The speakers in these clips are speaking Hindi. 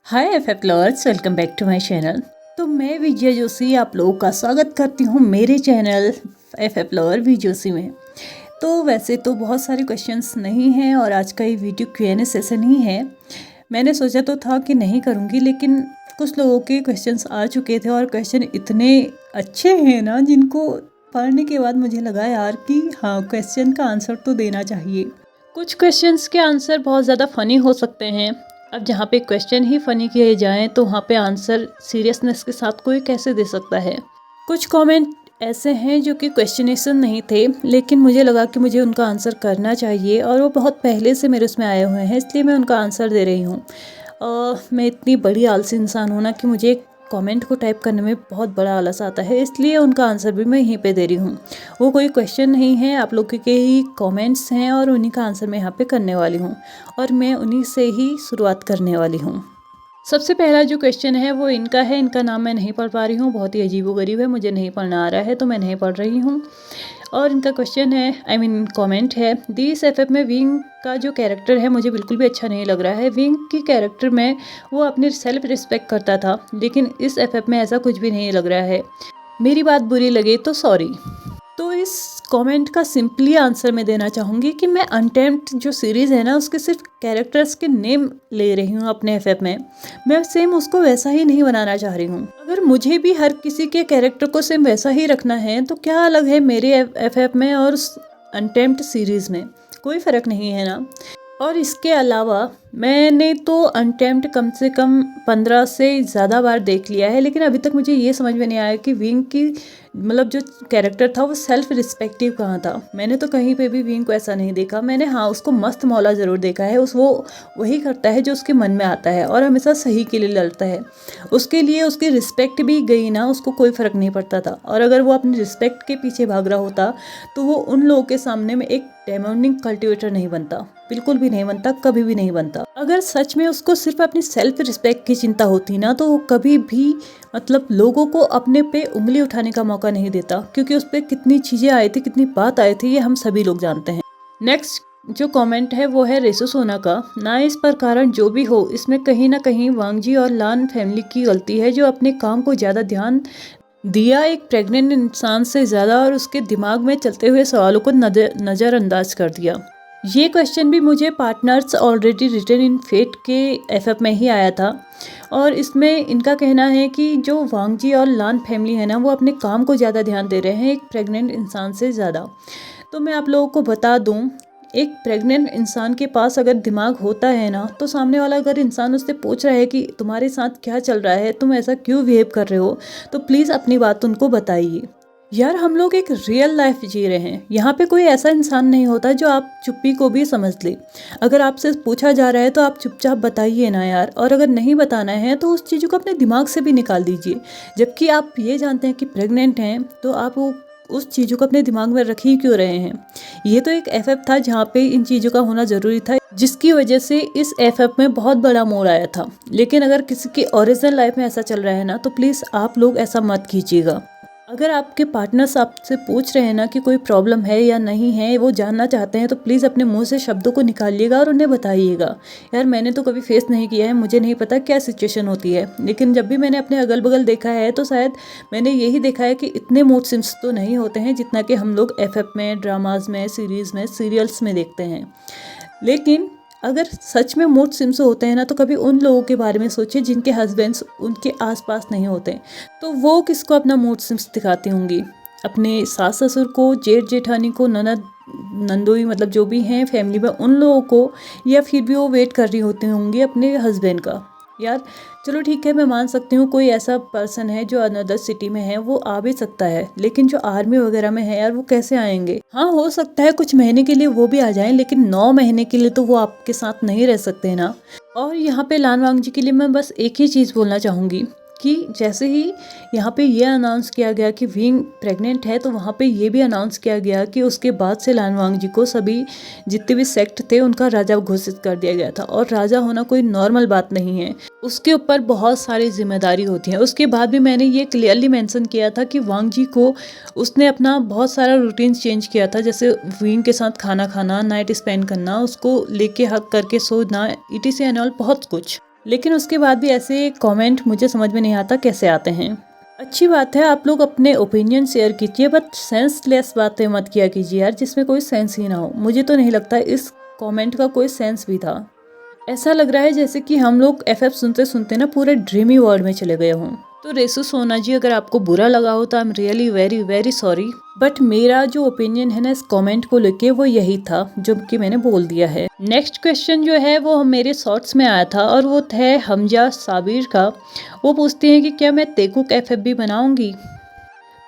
Hi F lovers, welcome back to my channel. तो मैं विजय जोशी आप लोगों का स्वागत करती हूँ मेरे चैनल एफ लवर विजय जोशी में। तो वैसे तो बहुत सारे क्वेश्चंस नहीं हैं और आज का ये वीडियो Q&A सेशन ही है। मैंने सोचा तो था कि नहीं करूँगी, लेकिन कुछ लोगों के क्वेश्चंस आ चुके थे और क्वेश्चन इतने अच्छे हैं ना, जिनको पढ़ने के बाद मुझे लगा यार कि हाँ, क्वेश्चन का आंसर तो देना चाहिए। कुछ क्वेश्चंस के आंसर बहुत ज़्यादा फ़नी हो सकते हैं। अब जहाँ पे क्वेश्चन ही फ़नी किए जाएं तो वहाँ पे आंसर सीरियसनेस के साथ कोई कैसे दे सकता है। कुछ कमेंट ऐसे हैं जो कि क्वेश्चनेशन नहीं थे, लेकिन मुझे लगा कि मुझे उनका आंसर करना चाहिए और वो बहुत पहले से मेरे उसमें आए हुए हैं, इसलिए मैं उनका आंसर दे रही हूँ। मैं इतनी बड़ी आलसी इंसान हूँ ना कि मुझे कमेंट को टाइप करने में बहुत बड़ा आलस आता है, इसलिए उनका आंसर भी मैं यहीं पे दे रही हूँ। वो कोई क्वेश्चन नहीं है, आप लोगों के ही कमेंट्स हैं और उन्हीं का आंसर मैं यहाँ पे करने वाली हूँ और मैं उन्हीं से ही शुरुआत करने वाली हूँ। सबसे पहला जो क्वेश्चन है वो इनका है। इनका नाम मैं नहीं पढ़ पा रही हूँ, बहुत ही अजीबोगरीब है, मुझे नहीं पढ़ना आ रहा है तो मैं नहीं पढ़ रही हूँ। और इनका क्वेश्चन है, कमेंट है, दिस एफ में विंग का जो कैरेक्टर है मुझे बिल्कुल भी अच्छा नहीं लग रहा है। विंग की कैरेक्टर में वो अपनी सेल्फ रिस्पेक्ट करता था, लेकिन इस एफ में ऐसा कुछ भी नहीं लग रहा है। मेरी बात बुरी लगे तो सॉरी। तो इस कमेंट का सिंपली आंसर मैं देना चाहूँगी कि मैं अनटेम्प्ड जो सीरीज़ है ना, उसके सिर्फ कैरेक्टर्स के नेम ले रही हूँ अपने एफ में। मैं सेम उसको वैसा ही नहीं बनाना चाह रही हूँ। अगर मुझे भी हर किसी के कैरेक्टर को सेम वैसा ही रखना है तो क्या अलग है मेरे एफ में और उस अनटेम्प्ड सीरीज़ में? कोई फ़र्क नहीं है ना। और इसके अलावा मैंने तो अनटेम्प्ड कम से कम 15 से ज़्यादा बार देख लिया है, लेकिन अभी तक मुझे ये समझ में नहीं आया कि विंग की मतलब जो कैरेक्टर था वो सेल्फ रिस्पेक्टिव कहाँ था। मैंने तो कहीं पे भी विंग को ऐसा नहीं देखा। मैंने हाँ, उसको मस्त मौला ज़रूर देखा है। वो वही करता है जो उसके मन में आता है और हमेशा सही के लिए लड़ता है। उसके लिए उसकी रिस्पेक्ट भी गई ना, उसको कोई फ़र्क नहीं पड़ता था। और अगर वो अपनी रिस्पेक्ट के पीछे भाग रहा होता तो वो उन लोगों के सामने में एक डेमोनिक कल्टिवेटर नहीं बनता, बिल्कुल भी नहीं बनता, कभी भी नहीं बनता। अगर सच में उसको सिर्फ अपनी सेल्फ रिस्पेक्ट की चिंता होती ना, तो वो कभी भी मतलब लोगों को अपने पे उंगली उठाने का मौका नहीं देता, क्योंकि उस पर कितनी चीज़ें आई थी, कितनी बात आई थी, ये हम सभी लोग जानते हैं। नेक्स्ट जो कमेंट है वो है रेसो सोना का। ना इस पर कारण जो भी हो, इसमें कहीं ना कहीं वांगजी और लान फैमिली की गलती है, जो अपने काम को ज़्यादा ध्यान दिया एक प्रेग्नेंट इंसान से ज़्यादा और उसके दिमाग में चलते हुए सवालों को नज़रअंदाज कर दिया। ये क्वेश्चन भी मुझे पार्टनर्स ऑलरेडी रिटन इन फेट के एफ में ही आया था और इसमें इनका कहना है कि जो वांगजी और लान फैमिली है ना, वो अपने काम को ज़्यादा ध्यान दे रहे हैं एक प्रेग्नेंट इंसान से ज़्यादा। तो मैं आप लोगों को बता दूं, एक प्रेग्नेंट इंसान के पास अगर दिमाग होता है ना, तो सामने वाला अगर इंसान उससे पूछ रहा है कि तुम्हारे साथ क्या चल रहा है, तुम ऐसा क्यों बिहेव कर रहे हो, तो प्लीज़ अपनी बात उनको बताइए। यार, हम लोग एक रियल लाइफ जी रहे हैं। यहाँ पे कोई ऐसा इंसान नहीं होता जो आप चुप्पी को भी समझ ले। अगर आपसे पूछा जा रहा है तो आप चुपचाप बताइए ना यार, और अगर नहीं बताना है तो उस चीज़ों को अपने दिमाग से भी निकाल दीजिए। जबकि आप ये जानते हैं कि प्रेग्नेंट हैं, तो आप वो उस चीज़ों को अपने दिमाग में रख ही क्यों रहे हैं? ये तो एक एफ था जहाँ पे इन चीज़ों का होना ज़रूरी था, जिसकी वजह से इस एफ में बहुत बड़ा मोड़ आया था। लेकिन अगर किसी की ओरिजिनल लाइफ में ऐसा चल रहा है ना, तो प्लीज़ आप लोग ऐसा मत कीजिएगा। अगर आपके पार्टनर्स आपसे पूछ रहे हैं ना कि कोई प्रॉब्लम है या नहीं है, वो जानना चाहते हैं, तो प्लीज़ अपने मुंह से शब्दों को निकालिएगा और उन्हें बताइएगा। यार, मैंने तो कभी फेस नहीं किया है, मुझे नहीं पता क्या सिचुएशन होती है, लेकिन जब भी मैंने अपने अगल बगल देखा है तो शायद मैंने यही देखा है कि इतने मूड स्विंग्स तो नहीं होते हैं जितना कि हम लोग एफ में, ड्रामाज में, सीरीज़ में, सीरियल्स में देखते हैं। लेकिन अगर सच में मूड स्विंग्स होते हैं ना, तो कभी उन लोगों के बारे में सोचिए जिनके हस्बैंड्स उनके आसपास नहीं होते। तो वो किसको अपना मूड स्विंग्स दिखाती होंगी? अपने सास ससुर को, जेठ जेठानी को, ननद नंदोई, मतलब जो भी हैं फैमिली में उन लोगों को, या फिर भी वो वेट कर रही होती होंगी अपने हस्बैंड का। यार चलो ठीक है, मैं मान सकती हूँ कोई ऐसा पर्सन है जो अनदर सिटी में है, वो आ भी सकता है, लेकिन जो आर्मी वगैरह में है यार, वो कैसे आएंगे? हाँ, हो सकता है कुछ महीने के लिए वो भी आ जाएं, लेकिन 9 महीने के लिए तो वो आपके साथ नहीं रह सकते ना। और यहाँ पे लान वांगजी के लिए मैं बस एक ही चीज़ बोलना चाहूँगी कि जैसे ही यहाँ पे ये अनाउंस किया गया कि विंग प्रेग्नेंट है, तो वहाँ पे ये भी अनाउंस किया गया कि उसके बाद से लान वांगजी को सभी जितने भी सेक्ट थे उनका राजा घोषित कर दिया गया था। और राजा होना कोई नॉर्मल बात नहीं है, उसके ऊपर बहुत सारी जिम्मेदारी होती है। उसके बाद भी मैंने ये क्लियरली मेंशन किया था कि वांगजी को उसने अपना बहुत सारा रूटीन चेंज किया था, जैसे विंग के साथ खाना खाना, नाइट स्पेंड करना, उसको लेके हक करके सोना, इटी से एंड ऑल बहुत कुछ। लेकिन उसके बाद भी ऐसे कमेंट मुझे समझ में नहीं आता कैसे आते हैं। अच्छी बात है, आप लोग अपने ओपिनियन शेयर कीजिए, बट सेंसलेस बातें मत किया कीजिए यार, जिसमें कोई सेंस ही ना हो। मुझे तो नहीं लगता इस कमेंट का कोई सेंस भी था। ऐसा लग रहा है जैसे कि हम लोग एफएफ सुनते सुनते ना पूरे ड्रीमी वर्ल्ड में चले गए हों। तो रेसू सोना जी, अगर आपको बुरा लगा हो तो I am really very very sorry, but मेरा जो ओपिनियन है ना इस कमेंट को लेके वो यही था जो कि मैंने बोल दिया है। नेक्स्ट क्वेश्चन जो है वो मेरे शॉर्ट्स में आया था और वो है हमजा साबिर का। वो पूछते हैं कि क्या मैं तेकुक एफएफ भी बनाऊंगी?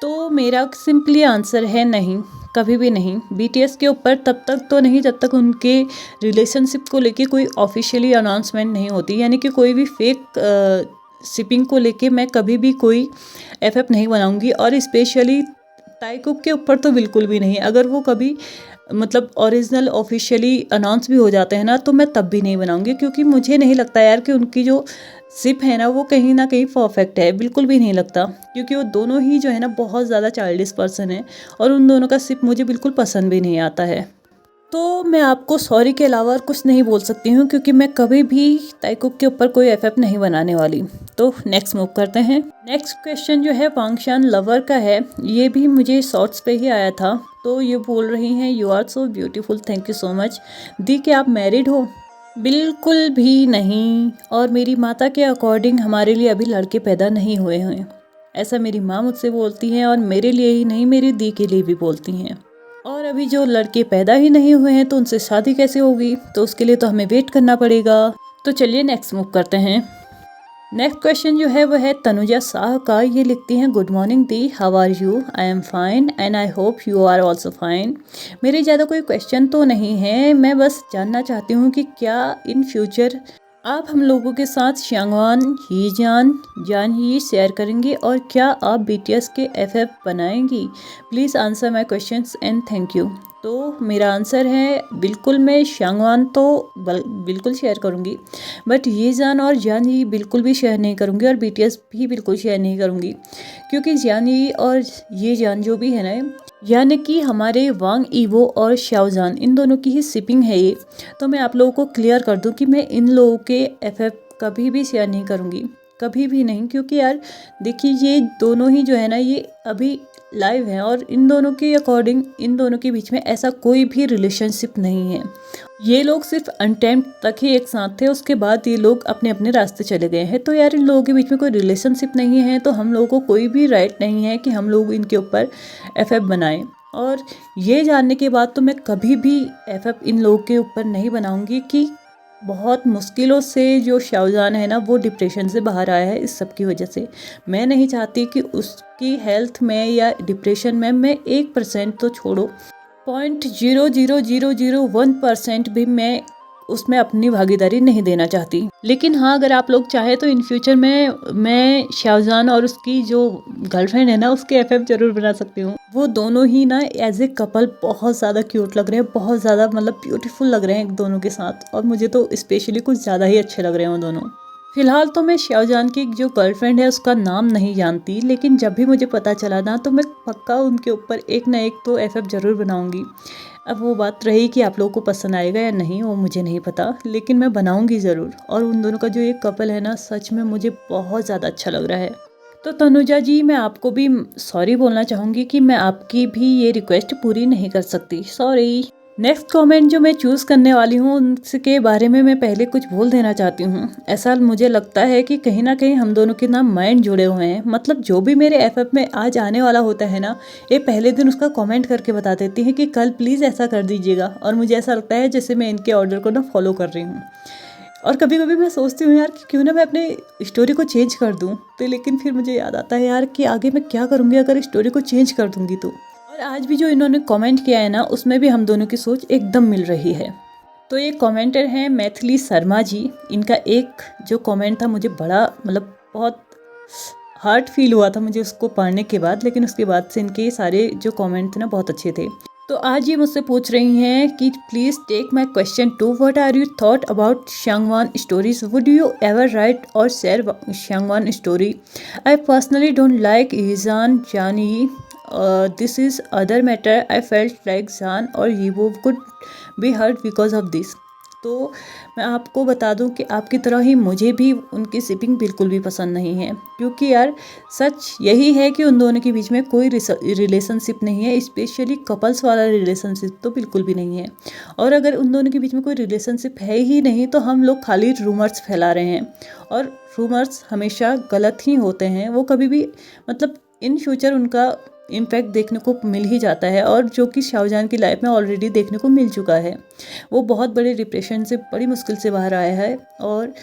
तो मेरा सिंपली आंसर है नहीं, कभी भी नहीं। बीटीएस के ऊपर तब तक तो नहीं जब तक उनके रिलेशनशिप को लेके कोई ऑफिशियली अनाउंसमेंट नहीं होती, यानी कि कोई भी फेक शिपिंग को लेके मैं कभी भी कोई एफएफ नहीं बनाऊंगी। और स्पेशली ताइकुक के ऊपर तो बिल्कुल भी नहीं। अगर वो कभी मतलब ओरिजिनल ऑफिशियली अनाउंस भी हो जाते हैं ना तो मैं तब भी नहीं बनाऊंगी, क्योंकि मुझे नहीं लगता यार कि उनकी जो सिप है ना कहीं परफेक्ट है, बिल्कुल भी नहीं लगता। क्योंकि वो दोनों ही जो है ना बहुत ज़्यादा चाइल्डिश पर्सन है और उन दोनों का सिप मुझे बिल्कुल पसंद भी नहीं आता है। तो मैं आपको सॉरी के अलावा और कुछ नहीं बोल सकती हूँ, क्योंकि मैं कभी भी ताइकुक के ऊपर कोई एफएफ नहीं बनाने वाली। तो नेक्स्ट मूव करते हैं। नेक्स्ट क्वेश्चन जो है वांगशान लवर का है। ये भी मुझे शॉर्ट्स पे ही आया था। तो ये बोल रही हैं, you are so beautiful, thank you so much. दी, क्या आप मैरिड हो? बिल्कुल भी नहीं, और मेरी माता के अकॉर्डिंग हमारे लिए अभी लड़के पैदा नहीं हुए हैं। ऐसा मेरी माँ मुझसे बोलती हैं, और मेरे लिए ही नहीं मेरी दी के लिए भी बोलती हैं। और अभी जो लड़के पैदा ही नहीं हुए हैं तो उनसे शादी कैसे होगी? तो उसके लिए तो हमें वेट करना पड़ेगा। तो चलिए नेक्स्ट मूव करते हैं। नेक्स्ट क्वेश्चन जो है वो है तनुजा शाह का। ये लिखती हैं, गुड मॉर्निंग दी, how are you? I am fine and I hope you are also fine. मेरे ज़्यादा कोई क्वेश्चन तो नहीं है, मैं बस जानना चाहती हूँ कि क्या इन फ्यूचर आप हम लोगों के साथ शांगवान, हीजान, जान ही शेयर करेंगी, और क्या आप बीटीएस के एफएफ बनाएंगी? Please answer my questions and thank you. तो मेरा आंसर है बिल्कुल, मैं शांगवान तो बिल्कुल शेयर करूंगी, बट हीजान और जान ही बिल्कुल भी शेयर नहीं करूंगी, और बीटीएस भी बिल्कुल शेयर नहीं करूंगी। क्योंकि जान ही और ये जान जो भी है ना, यानी कि हमारे वांग ईवो और शाओजान, इन दोनों की ही शिपिंग है ये। तो मैं आप लोगों को क्लियर कर दूं कि मैं इन लोगों के एफएफ कभी भी शेयर नहीं करूंगी, कभी भी नहीं। क्योंकि यार देखिए, ये दोनों ही जो है ना ये अभी लाइव हैं, और इन दोनों के अकॉर्डिंग इन दोनों के बीच में ऐसा कोई भी रिलेशनशिप नहीं है। ये लोग सिर्फ अनटाइम तक ही एक साथ थे, उसके बाद ये लोग अपने अपने रास्ते चले गए हैं। तो यार इन लोगों के बीच में कोई रिलेशनशिप नहीं है, तो हम लोगों को कोई भी राइट नहीं है कि हम लोग इनके ऊपर एफएफ बनाएं। और ये जानने के बाद तो मैं कभी भी एफएफ इन लोगों के ऊपर नहीं बनाऊंगी कि बहुत मुश्किलों से जो शाहजहान है ना वो डिप्रेशन से बाहर आया है इस सब की वजह से। मैं नहीं चाहती कि उसकी हेल्थ में या डिप्रेशन में मैं 1% तो छोड़ो, 0.00001% भी मैं उसमें अपनी भागीदारी नहीं देना चाहती। लेकिन हाँ, अगर आप लोग चाहे तो इन फ्यूचर में मैं शाहजहान और उसकी जो गर्लफ्रेंड है ना उसके एफएफ जरूर बना सकती हूँ। वो दोनों ही ना एज ए कपल बहुत ज़्यादा क्यूट लग रहे हैं, बहुत ज़्यादा मतलब ब्यूटीफुल लग रहे हैं एक दोनों के साथ, और मुझे तो स्पेशली कुछ ज़्यादा ही अच्छे लग रहे हैं वो दोनों। फिलहाल तो मैं शाहजहान की जो गर्लफ्रेंड है उसका नाम नहीं जानती, लेकिन जब भी मुझे पता चला ना तो मैं पक्का उनके ऊपर एक ना एक तो एफएफ जरूर बनाऊंगी। अब वो बात रही कि आप लोगों को पसंद आएगा या नहीं वो मुझे नहीं पता, लेकिन मैं बनाऊंगी ज़रूर। और उन दोनों का जो एक कपल है ना सच में मुझे बहुत ज़्यादा अच्छा लग रहा है। तो तनुजा जी, मैं आपको भी सॉरी बोलना चाहूँगी कि मैं आपकी भी ये रिक्वेस्ट पूरी नहीं कर सकती, सॉरी। नेक्स्ट कमेंट जो मैं चूज़ करने वाली हूँ उनके बारे में मैं पहले कुछ बोल देना चाहती हूँ। ऐसा मुझे लगता है कि कहीं ना कहीं हम दोनों के नाम माइंड जुड़े हुए हैं। मतलब जो भी मेरे एफएफ में आज आने वाला होता है ना, ये पहले दिन उसका कमेंट करके बता देती हैं कि कल प्लीज़ ऐसा कर दीजिएगा, और मुझे ऐसा लगता है जैसे मैं इनके ऑर्डर को ना फॉलो कर रही हूँ। और कभी कभी मैं सोचती हूँ यार कि क्यों ना मैं अपने स्टोरी को चेंज कर दूँ, तो लेकिन फिर मुझे याद आता है यार कि आगे मैं क्या करूँगी अगर स्टोरी को चेंज कर दूँगी तो। और आज भी जो इन्होंने कमेंट किया है ना उसमें भी हम दोनों की सोच एकदम मिल रही है। तो ये कमेंटर हैं मैथिली शर्मा जी। इनका एक जो कमेंट था मुझे बड़ा मतलब बहुत हार्ट फील हुआ था मुझे उसको पढ़ने के बाद, लेकिन उसके बाद से इनके सारे जो कमेंट थे ना बहुत अच्छे थे। तो आज ये मुझसे पूछ रही हैं कि please take my question too, what are you thought about शांगवान stories, would you ever write और शेयर शांगवान story? I personally don't like ईजान जानी, this is other matter, I felt like जान और यीवो could be hurt because of this. तो मैं आपको बता दूं कि आपकी तरह ही मुझे भी उनकी शिपिंग बिल्कुल भी पसंद नहीं है, क्योंकि यार सच यही है कि उन दोनों के बीच में कोई रिलेशनशिप नहीं है, स्पेशली कपल्स वाला रिलेशनशिप तो बिल्कुल भी नहीं है। और अगर उन दोनों के बीच में कोई रिलेशनशिप है ही नहीं तो हम लोग खाली रूमर्स फैला रहे हैं, और रूमर्स हमेशा गलत ही होते हैं। वो कभी भी मतलब इन फ्यूचर उनका इम्पैक्ट देखने को मिल ही जाता है, और जो कि शाहजहां की लाइफ में ऑलरेडी देखने को मिल चुका है। वो बहुत बड़े डिप्रेशन से बड़ी मुश्किल से बाहर आया है, और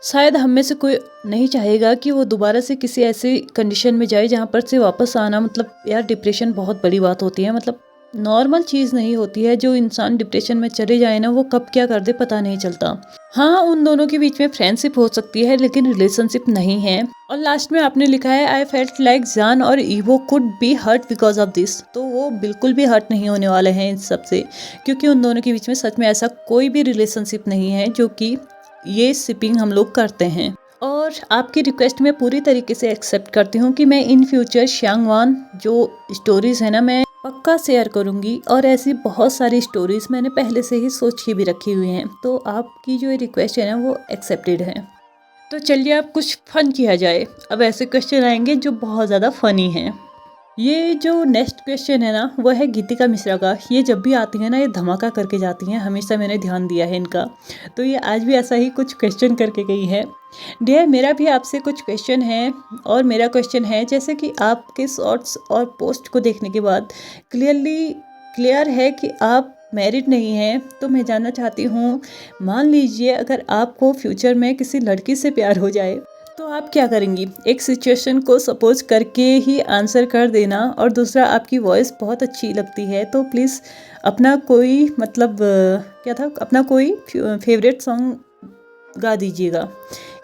शायद हम में से कोई नहीं चाहेगा कि वो दोबारा से किसी ऐसी कंडीशन में जाए जहाँ पर से वापस आना, मतलब यार डिप्रेशन बहुत बड़ी बात होती है, मतलब नॉर्मल चीज़ नहीं होती है। जो इंसान डिप्रेशन में चले जाए ना, वो कब क्या कर दे पता नहीं चलता। हाँ, उन दोनों के बीच में फ्रेंडशिप हो सकती है लेकिन रिलेशनशिप नहीं है। और लास्ट में आपने लिखा है आई फेल्ट लाइक जान और ईवो could be hurt because of this. तो वो बिल्कुल भी हर्ट नहीं होने वाले हैं इन सबसे, क्योंकि उन दोनों के बीच में सच में ऐसा कोई भी रिलेशनशिप नहीं है जो कि ये शिपिंग हम लोग करते हैं। और आपकी रिक्वेस्ट मैं पूरी तरीके से एक्सेप्ट करती हूँ कि मैं इन फ्यूचर शांगवान जो स्टोरीज़ है ना, मैं पक्का शेयर करूँगी। और ऐसी बहुत सारी स्टोरीज़ मैंने पहले से ही सोच के भी रखी हुई हैं, तो आपकी जो रिक्वेस्ट है ना वो एक्सेप्टेड है। तो चलिए अब कुछ फन किया जाए। अब ऐसे क्वेश्चन आएंगे जो बहुत ज़्यादा फनी हैं। ये जो नेक्स्ट क्वेश्चन है ना, वो है गीतिका मिश्रा का। ये जब भी आती है ना, ये धमाका करके जाती हैं, हमेशा मैंने ध्यान दिया है इनका। तो ये आज भी ऐसा ही कुछ क्वेश्चन करके गई है। डियर, मेरा भी आपसे कुछ क्वेश्चन है, और मेरा क्वेश्चन है जैसे कि आपके शॉर्ट्स और पोस्ट को देखने के बाद क्लियर है कि आप मैरिड नहीं हैं। तो मैं जानना चाहती हूँ, मान लीजिए अगर आपको फ्यूचर में किसी लड़की से प्यार हो जाए तो आप क्या करेंगी? एक सिचुएशन को सपोज करके ही आंसर कर देना। और दूसरा, आपकी वॉइस बहुत अच्छी लगती है, तो प्लीज़ अपना कोई मतलब क्या था, अपना कोई फेवरेट सॉन्ग गा दीजिएगा।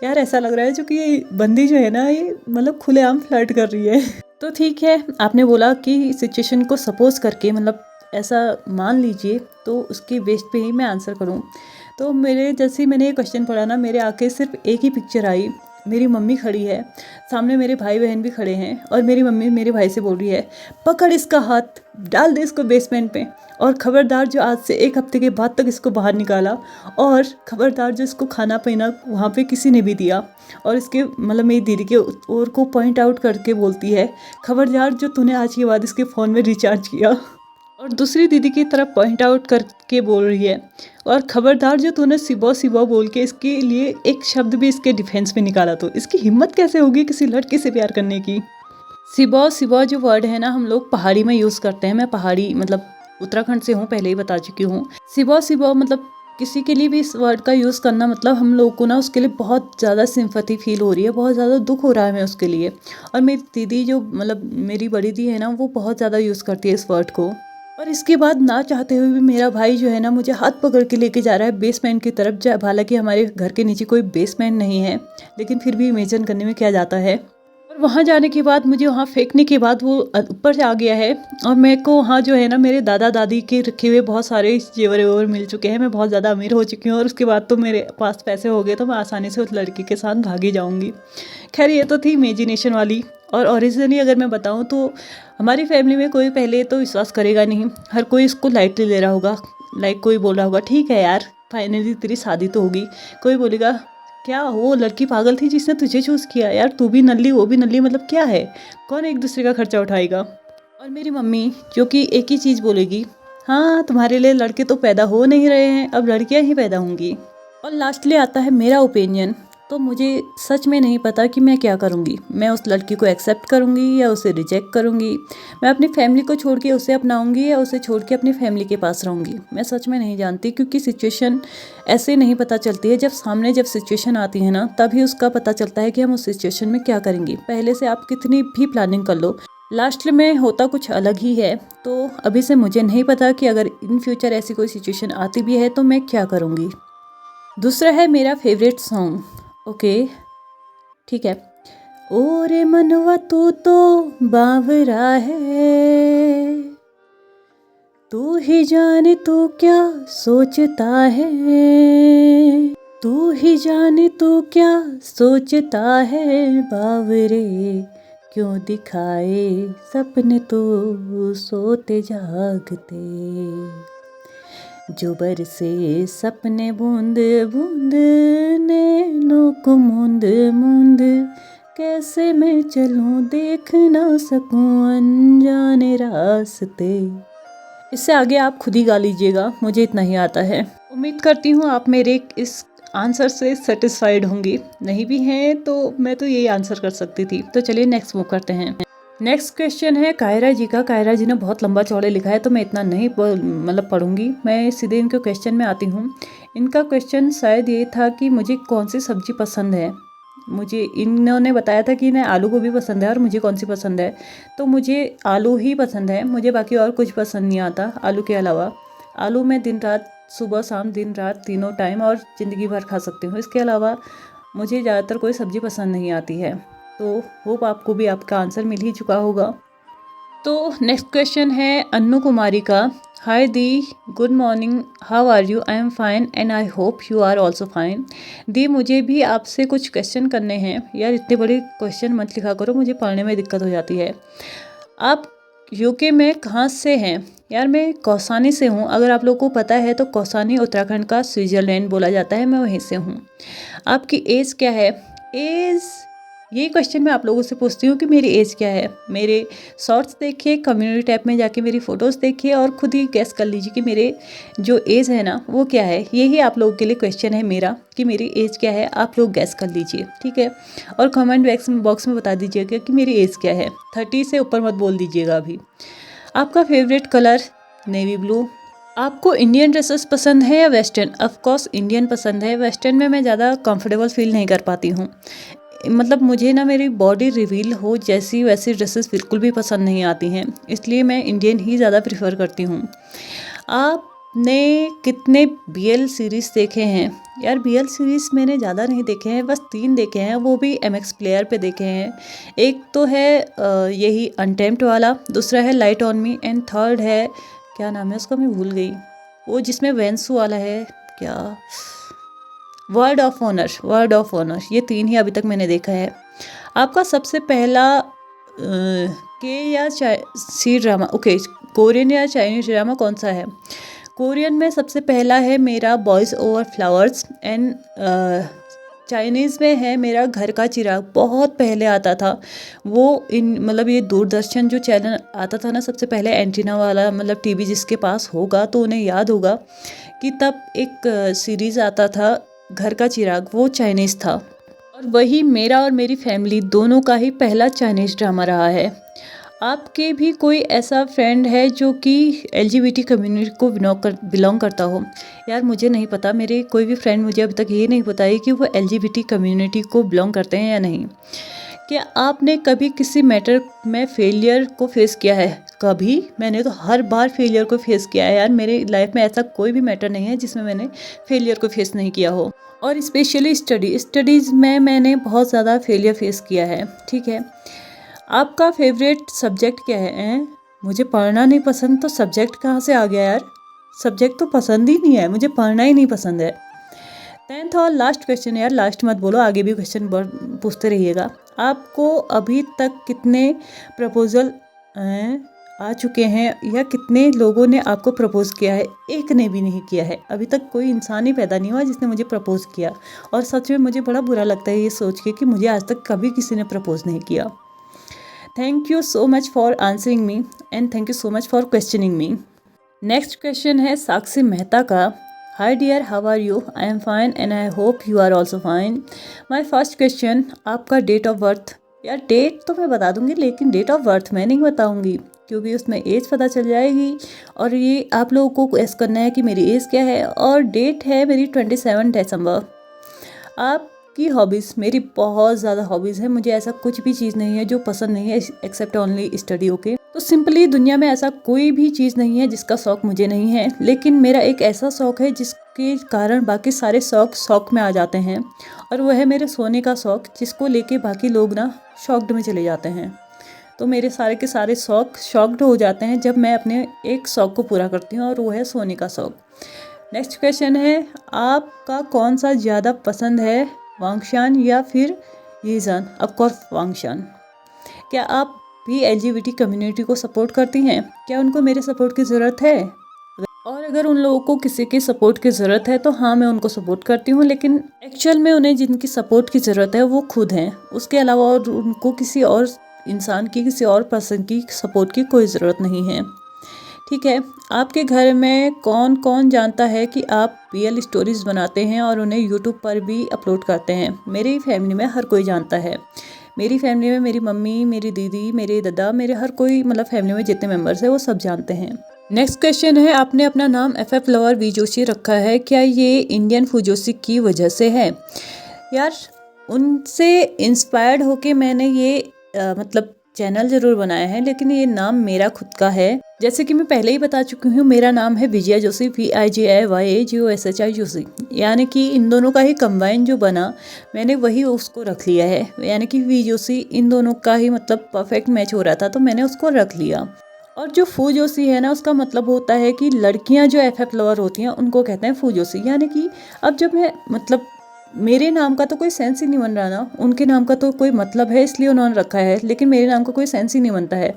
यार ऐसा लग रहा है जो कि ये बंदी जो है ना, ये मतलब खुलेआम फ्लर्ट कर रही है। तो ठीक है, आपने बोला कि सिचुएशन को सपोज करके मतलब ऐसा मान लीजिए, तो उसके बेस पे ही मैं आंसर करूं। तो मेरे जैसे ही मैंने ये क्वेश्चन पढ़ा ना, मेरे आके सिर्फ एक ही पिक्चर आई। मेरी मम्मी खड़ी है सामने, मेरे भाई बहन भी खड़े हैं, और मेरी मम्मी मेरे भाई से बोल रही है, पकड़ इसका हाथ, डाल दे इसको बेसमेंट में, और खबरदार जो आज से 1 हफ्ते के बाद तक इसको बाहर निकाला, और खबरदार जो इसको खाना पीना वहाँ पे किसी ने भी दिया। और इसके मतलब मेरी दीदी के ओर को पॉइंट आउट करके बोलती है, खबरदार जो तूने आज के बाद इसके फ़ोन में रिचार्ज किया। और दूसरी दीदी की तरफ पॉइंट आउट करके बोल रही है, और खबरदार जो तूने सिबो बोल के इसके लिए एक शब्द भी इसके डिफेंस में निकाला, तो इसकी हिम्मत कैसे होगी किसी लड़के से प्यार करने की। सिबो जो वर्ड है ना, हम लोग पहाड़ी में यूज़ करते हैं। मैं पहाड़ी मतलब उत्तराखंड से हूँ, पहले ही बता चुकी हूँ। सिबो मतलब किसी के लिए भी इस वर्ड का यूज़ करना मतलब हम लोग को ना उसके लिए बहुत ज़्यादा सिंपैथी फील हो रही है, बहुत ज़्यादा दुख हो रहा है मैं उसके लिए। और मेरी दीदी जो मतलब मेरी बड़ी दी है ना, वो बहुत ज़्यादा यूज़ करती है इस वर्ड को। और इसके बाद ना चाहते हुए भी मेरा भाई जो है ना, मुझे हाथ पकड़ के लेके जा रहा है बेसमेंट की तरफ। हालांकि हमारे घर के नीचे कोई बेसमेंट नहीं है, लेकिन फिर भी इमेजिन करने में क्या जाता है। और वहाँ जाने के बाद मुझे वहाँ फेंकने के बाद वो ऊपर से आ गया है, और मेरे को वहाँ जो है ना, मेरे दादा दादी के रखे हुए बहुत सारे जेवर वेवर मिल चुके हैं। मैं बहुत ज़्यादा अमीर हो चुकी हूँ, और उसके बाद तो मेरे पास पैसे हो गए, तो मैं आसानी से उस लड़की के साथ भागी जाऊँगी। खैर, ये तो थी इमेजिनेशन वाली। और ओरिजिनली अगर मैं बताऊँ तो हमारी फैमिली में कोई पहले तो विश्वास करेगा नहीं, हर कोई इसको लाइटली ले रहा होगा। लाइक कोई बोल रहा होगा, ठीक है यार फाइनली तेरी शादी तो होगी। कोई बोलेगा, क्या वो लड़की पागल थी जिसने तुझे चूज़ किया, यार तू भी नल्ली वो भी नल्ली, मतलब क्या है, कौन एक दूसरे का खर्चा उठाएगा। और मेरी मम्मी जो कि एक ही चीज़ बोलेगी, हाँ तुम्हारे लिए लड़के तो पैदा हो नहीं रहे हैं, अब लड़कियां ही पैदा होंगी। और लास्टली आता है मेरा ओपिनियन। तो मुझे सच में नहीं पता कि मैं क्या करूँगी। मैं उस लड़की को एक्सेप्ट करूँगी या उसे रिजेक्ट करूँगी। मैं अपनी फैमिली को छोड़ के उसे अपनाऊँगी या उसे छोड़ के अपनी फैमिली के पास रहूँगी। मैं सच में नहीं जानती, क्योंकि सिचुएशन ऐसे नहीं पता चलती है। जब सिचुएशन आती है ना, तभी उसका पता चलता है कि हम उस सिचुएशन में क्या करेंगे। पहले से आप कितनी भी प्लानिंग कर लो, लास्ट में होता कुछ अलग ही है। तो अभी से मुझे नहीं पता कि अगर इन फ्यूचर ऐसी कोई सिचुएशन आती भी है तो मैं क्या करूँगी। दूसरा है मेरा फेवरेट सॉन्ग। ओके ठीक है। ओरे मनवा तू तो बावरा है, तू ही जाने तू क्या सोचता है, तू ही जाने तू क्या सोचता है, बावरे क्यों दिखाए सपने तो सोते जागते। जो बरसे सपने बूंद बूंद, नैनों को मूंद मूंद, कैसे मैं चलूं देख ना सकूं अनजाने रास्ते। इससे आगे आप खुद ही गा लीजिएगा, मुझे इतना ही आता है। उम्मीद करती हूँ आप मेरे इस आंसर से सेटिस्फाइड होंगी, नहीं भी हैं तो मैं तो यही आंसर कर सकती थी। तो चलिए नेक्स्ट मूव करते हैं। नेक्स्ट क्वेश्चन है कायरा जी का। कायरा जी ने बहुत लंबा चौड़े लिखा है तो मैं इतना नहीं पढ़ूंगी, मैं सीधे इनके क्वेश्चन में आती हूँ। इनका क्वेश्चन शायद ये था कि मुझे कौन सी सब्जी पसंद है। मुझे इन्होंने बताया था कि इन्हें आलू गोभी पसंद है और मुझे कौन सी पसंद है, तो मुझे आलू ही पसंद है। मुझे बाकी और कुछ पसंद नहीं आता आलू के अलावा। आलू में दिन रात, सुबह शाम, दिन रात तीनों टाइम और ज़िंदगी भर खा सकती हूँ। इसके अलावा मुझे ज़्यादातर कोई सब्ज़ी पसंद नहीं आती है। तो होप आपको भी आपका आंसर मिल ही चुका होगा। तो नेक्स्ट क्वेश्चन है अन्नू कुमारी का। हाय दी, good morning, how are you? I am fine and I hope you are also fine. दी, मुझे भी आपसे कुछ क्वेश्चन करने हैं। यार इतने बड़े क्वेश्चन मत लिखा करो, मुझे पढ़ने में दिक्कत हो जाती है। आप यूके में कहाँ से हैं? यार मैं कौसानी से हूँ। अगर आप लोगों को पता है तो कौसानी उत्तराखंड का स्विट्ज़रलैंड बोला जाता है, मैं वहीं से हूँ। आपकी एज क्या है? एज, ये क्वेश्चन मैं आप लोगों से पूछती हूँ कि मेरी एज क्या है। मेरे शॉर्ट्स देखिए, कम्युनिटी टैब में जाके मेरी फ़ोटोज़ देखिए और खुद ही गैस कर लीजिए कि मेरे जो एज है ना वो क्या है। यही आप लोगों के लिए क्वेश्चन है मेरा कि मेरी एज क्या है, आप लोग गैस कर लीजिए, ठीक है। और कमेंट बॉक्स में बता दीजिएगा कि मेरी एज क्या है। 30 से ऊपर मत बोल दीजिएगा अभी। आपका फेवरेट कलर नेवी ब्लू। आपको इंडियन ड्रेसेस पसंद है या वेस्टर्न? ऑफकोर्स इंडियन पसंद है, वेस्टर्न में मैं ज़्यादा कंफर्टेबल फील नहीं कर पाती हूँ। मतलब मुझे ना मेरी बॉडी रिवील हो जैसी वैसी ड्रेसेस बिल्कुल भी पसंद नहीं आती हैं, इसलिए मैं इंडियन ही ज़्यादा प्रेफर करती हूँ। आपने कितने BL सीरीज़ देखे हैं? यार BL सीरीज़ मैंने ज़्यादा नहीं देखे हैं, बस 3 देखे हैं, वो भी MX प्लेयर पे देखे हैं। एक तो है यही अनटेम्प्ड वाला, दूसरा है light on me and third है, क्या नाम है उसका मैं भूल गई, वो जिसमें वेंसू वाला है, क्या, वर्ड ऑफ ऑनर। ये 3 ही अभी तक मैंने देखा है। आपका सबसे पहला के या सी ड्रामा, ओके, कोरियन या चाइनीज ड्रामा कौन सा है? कोरियन में सबसे पहला है मेरा boys over flowers and Chinese में है मेरा घर का चिराग। बहुत पहले आता था वो, मतलब ये दूरदर्शन जो चैनल आता था ना सबसे पहले एंटीना वाला, मतलब टीवी जिसके पास होगा तो उन्हें याद होगा कि तब एक सीरीज़ आता था घर का चिराग, वो चाइनीज़ था। और वही मेरा और मेरी फैमिली दोनों का ही पहला चाइनीज़ ड्रामा रहा है। आपके भी कोई ऐसा फ्रेंड है जो कि LGBT कम्युनिटी को बिलोंग करता हो? यार मुझे नहीं पता, मेरे कोई भी फ्रेंड मुझे अभी तक ये नहीं बताई कि वो LGBT कम्युनिटी को बिलोंग करते हैं या नहीं। क्या आपने कभी किसी मैटर में फेलियर को फेस किया है? कभी? मैंने तो हर बार फेलियर को फेस किया है यार। मेरे लाइफ में ऐसा कोई भी मैटर नहीं है जिसमें मैंने फेलियर को फेस नहीं किया हो। और स्पेशली स्टडीज़ में मैंने बहुत ज़्यादा फेलियर फेस किया है, ठीक है। आपका फेवरेट सब्जेक्ट क्या है? मुझे पढ़ना नहीं पसंद तो सब्जेक्ट कहाँ से आ गया यार? सब्जेक्ट तो पसंद ही नहीं है, मुझे पढ़ना ही नहीं पसंद है। 10th और लास्ट क्वेश्चन, यार लास्ट मत बोलो, आगे भी क्वेश्चन पूछते रहिएगा। आपको अभी तक कितने प्रपोजल आ चुके हैं या कितने लोगों ने आपको प्रपोज़ किया है? एक ने भी नहीं किया है। अभी तक कोई इंसान ही पैदा नहीं हुआ जिसने मुझे प्रपोज़ किया। और सच में मुझे बड़ा बुरा लगता है ये सोच के कि मुझे आज तक कभी किसी ने प्रपोज़ नहीं किया। Thank you so much for answering me and thank you so much for questioning me. Next question है साक्षी मेहता का। Hi dear, how are you? I am fine and I hope you are also fine. My first question, आपका डेट ऑफ बर्थ। यार डेट तो मैं बता दूंगी लेकिन डेट ऑफ बर्थ मैं नहीं बताऊंगी क्योंकि उसमें एज पता चल जाएगी और ये आप लोगों को गेस करना है कि मेरी एज क्या है। और डेट है मेरी 27 दिसंबर। आपकी हॉबीज़, मेरी बहुत ज़्यादा हॉबीज़ है। मुझे ऐसा कुछ भी चीज़ नहीं है जो पसंद नहीं है एक्सेप्ट ओनली स्टडी। ओके, तो सिंपली दुनिया में ऐसा कोई भी चीज़ नहीं है जिसका शौक़ मुझे नहीं है, लेकिन मेरा एक ऐसा शौक़ है जिसके कारण बाकी सारे शौक़ में आ जाते हैं और वह है मेरे सोने का शौक़, जिसको लेके बाकी लोग ना शॉक्ड में चले जाते हैं। तो मेरे सारे के सारे शौक़ शॉक्ड हो जाते हैं जब मैं अपने एक शौक़ को पूरा करती हूँ और वो है सोने का शौक़। नेक्स्ट क्वेश्चन है, आपका कौन सा ज़्यादा पसंद है, वांगशान या फिर यीजान? ऑफकोर्स वांगशान। क्या आप भी LGBT कम्युनिटी को सपोर्ट करती हैं? क्या उनको मेरे सपोर्ट की ज़रूरत है? और अगर उन लोगों को किसी की सपोर्ट की ज़रूरत है तो हाँ, मैं उनको सपोर्ट करती हूँ, लेकिन एक्चुअल में उन्हें जिनकी सपोर्ट की ज़रूरत है वो खुद हैं। उसके अलावा और उनको किसी और इंसान की, किसी और पर्सन की सपोर्ट की कोई ज़रूरत नहीं है। ठीक है, आपके घर में कौन कौन जानता है कि आप रियल स्टोरीज़ बनाते हैं और उन्हें यूट्यूब पर भी अपलोड करते हैं? मेरी फैमिली में हर कोई जानता है। मेरी फैमिली में मेरी मम्मी, मेरी दीदी, मेरे दादा, मेरे हर कोई, मतलब फैमिली में जितने मेंबर्स हैं वो सब जानते हैं। नेक्स्ट क्वेश्चन है, आपने अपना नाम FF लवर वी जोशी रखा है, क्या ये इंडियन फूजोशी की वजह से है? यार, उनसे इंस्पायर्ड होके मैंने ये मतलब चैनल ज़रूर बनाया है, लेकिन ये नाम मेरा खुद का है। जैसे कि मैं पहले ही बता चुकी हूँ, मेरा नाम है विजया जोशी, VIJIYAGOSHI जोशी, यानी कि इन दोनों का ही कंबाइन जो बना, मैंने वही उसको रख लिया है। यानी कि वी जोशी, इन दोनों का ही मतलब परफेक्ट मैच हो रहा था, तो मैंने उसको रख लिया। और जो फू जोशी है ना, उसका मतलब होता है कि लड़कियां जो FF लवर होती हैं उनको कहते हैं फू जोशी। यानी कि अब जब मैं मतलब मेरे नाम का तो कोई सेंस ही नहीं बन रहा ना, उनके नाम का तो कोई मतलब है इसलिए उन्होंने रखा है, लेकिन मेरे नाम का कोई सेंस ही नहीं बनता है।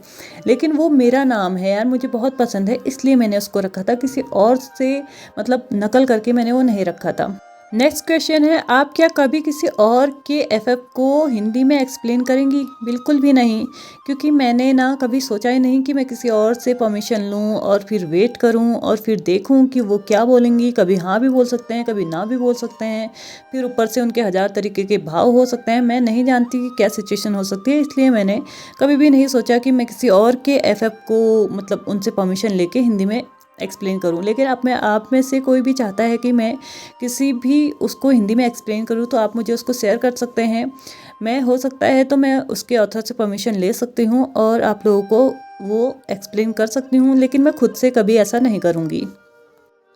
लेकिन वो मेरा नाम है यार, मुझे बहुत पसंद है, इसलिए मैंने उसको रखा था। किसी और से मतलब नकल करके मैंने वो नहीं रखा था। नेक्स्ट क्वेश्चन है, आप क्या कभी किसी और के FF को हिंदी में एक्सप्लेन करेंगी? बिल्कुल भी नहीं, क्योंकि मैंने ना कभी सोचा ही नहीं कि मैं किसी और से परमिशन लूँ और फिर वेट करूँ और फिर देखूँ कि वो क्या बोलेंगी। कभी हाँ भी बोल सकते हैं, कभी ना भी बोल सकते हैं, फिर ऊपर से उनके 1000 तरीके के भाव हो सकते हैं। मैं नहीं जानती कि क्या सिचुएशन हो सकती है, इसलिए मैंने कभी भी नहीं सोचा कि मैं किसी और के FF को मतलब उनसे परमिशन लेके हिंदी में एक्सप्लेन करूं। लेकिन आप में से कोई भी चाहता है कि मैं किसी भी उसको हिंदी में एक्सप्लेन करूं, तो आप मुझे उसको शेयर कर सकते हैं। मैं हो सकता है तो मैं उसके ऑथर से परमिशन ले सकती हूं और आप लोगों को वो एक्सप्लेन कर सकती हूं, लेकिन मैं खुद से कभी ऐसा नहीं करूंगी।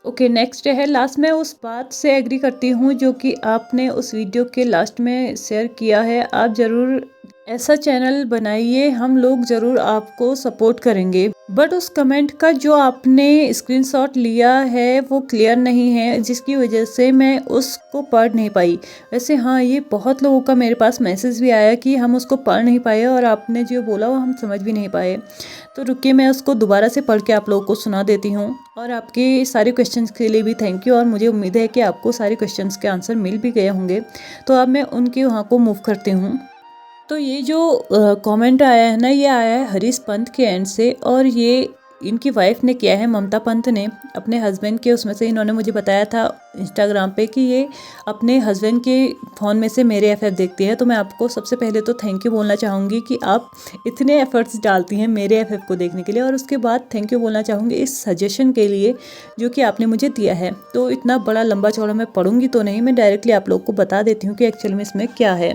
ओके, नेक्स्ट है, लास्ट में उस बात से एग्री करती हूँ जो कि आपने उस वीडियो के लास्ट में शेयर किया है। आप ज़रूर ऐसा चैनल बनाइए, हम लोग ज़रूर आपको सपोर्ट करेंगे। बट उस कमेंट का जो आपने स्क्रीनशॉट लिया है वो क्लियर नहीं है, जिसकी वजह से मैं उसको पढ़ नहीं पाई। वैसे हाँ, ये बहुत लोगों का मेरे पास मैसेज भी आया कि हम उसको पढ़ नहीं पाए और आपने जो बोला वो हम समझ भी नहीं पाए। तो रुकिए, मैं उसको दोबारा से पढ़ के आप लोगों को सुना देती हूँ। और आपके सारे क्वेश्चंस के लिए भी थैंक यू, और मुझे उम्मीद है कि आपको सारे क्वेश्चंस के आंसर मिल भी गए होंगे। तो अब मैं उनके वहाँ को मूव करती हूँ। तो ये जो कमेंट आया है ना, ये आया है हरीश पंत के एंड से, और ये इनकी वाइफ ने किया है, ममता पंत ने, अपने हस्बैंड के उसमें से। इन्होंने मुझे बताया था इंस्टाग्राम पे कि ये अपने हस्बैंड के फ़ोन में से मेरे FF देखती है। तो मैं आपको सबसे पहले तो थैंक यू बोलना चाहूँगी कि आप इतने एफर्ट्स डालती हैं मेरे FF को देखने के लिए, और उसके बाद थैंक यू बोलना चाहूँगी इस सजेशन के लिए जो कि आपने मुझे दिया है। तो इतना बड़ा लंबा चौड़ा मैं पढ़ूँगी तो नहीं, मैं डायरेक्टली आप लोग को बता देती हूँ कि एक्चुअल में इसमें क्या है।